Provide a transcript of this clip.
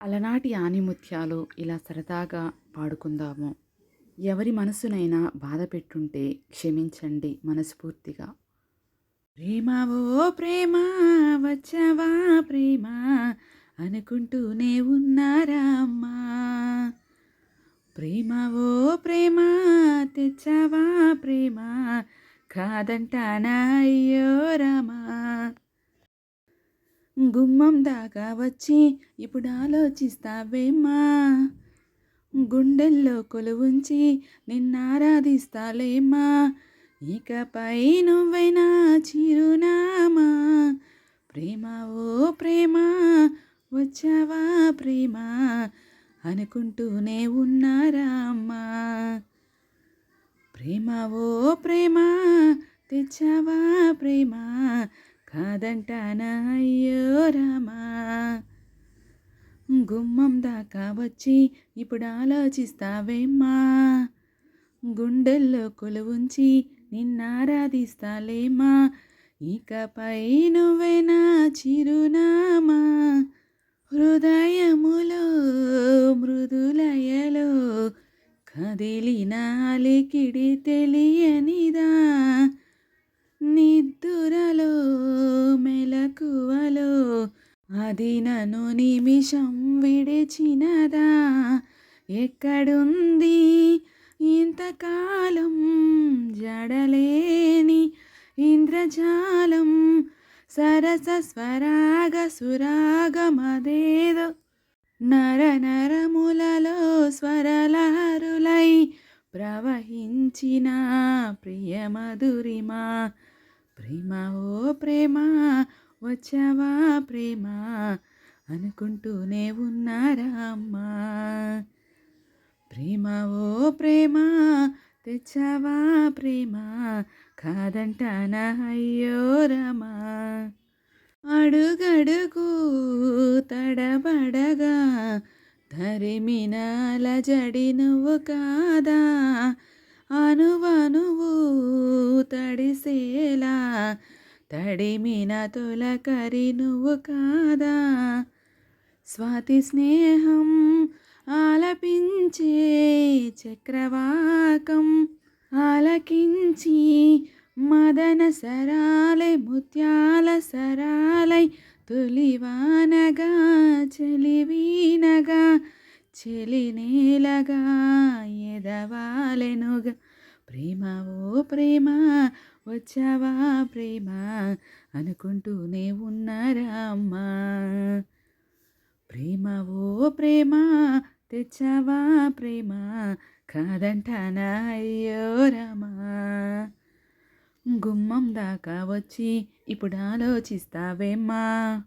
అలనాటి ఆణిముత్యాలు ఇలా సరదాగా పాడుకుందాము. ఎవరి మనసునైనా బాధ పెట్టుంటే క్షమించండి మనస్ఫూర్తిగా. ప్రేమ ఓ ప్రేమ వచ్చావా ప్రేమ అనుకుంటూనే ఉన్నారా అమ్మా. ప్రేమ ఓ ప్రేమ తెచ్చావా ప్రేమ కాదంటానా అయ్యో రామా. గుమ్మం దాకా వచ్చి ఇప్పుడు ఆలోచిస్తావేమ్మా. గుండెల్లో కొలువుంచి నిన్నారాధిస్తాలేమ్మా. ఇకపై నువ్వైనా చిరునామా. ప్రేమ ఓ ప్రేమ వచ్చావా ప్రేమ అనుకుంటూనే ఉన్నారా అమ్మా. ప్రేమ ఓ ప్రేమ తెచ్చావా ప్రేమ కాదంటానా అయ్యో రామా. గుమ్మం దాకా వచ్చి ఇప్పుడు ఆలోచిస్తావేమ్మా. గుండెల్లో కొలువుంచి నిన్నారాధిస్తాలేమ్మా. ఇకపై నువ్వేనా చిరునామా. హృదయములో మృదులయలో కదిలిన అలికిడి తెలియనిదా. నిద్దురలో మెలకువలో అది నన్ను నిమిషం విడిచినదా. ఎక్కడుంది ఇంతకాలం జడలేని ఇంద్రజాలం. సరస స్వరాగ సురాగమదేదో నర నరములలో స్వరలహరులై ప్రవహించిన ప్రియమధురిమా. ప్రేమ ఓ ప్రేమ వచ్చావా ప్రేమ అనుకుంటూనే ఉన్నారా అమ్మా. ప్రేమ ఓ ప్రేమ తెచ్చావా ప్రేమ కాదంటానా అయ్యో రామా. అడుగడుగు తడబడగా తరిమిన అలజడి నువ్వు కాదా. అనువనువు తడిసేలా తడిమిన తొలకరి నువ్వు కాదా. స్వాతి స్నేహం ఆలపించే చక్రవాకం ఆలకించి మదన సరాలై ముత్యాల సరాలై తొలివానగా చెలివీనగా చెలినేలగా ఎదవాలెనుగా. ప్రేమ ఓ ప్రేమ వచ్చావా ప్రేమ అనుకుంటూనే ఉన్నారా అమ్మా. ప్రేమ ఓ ప్రేమ తెచ్చావా ప్రేమ కాదంటానా అయ్యో రామా. గుమ్మం దాకా వచ్చి ఇప్పుడు ఆలోచిస్తావేమ్మా.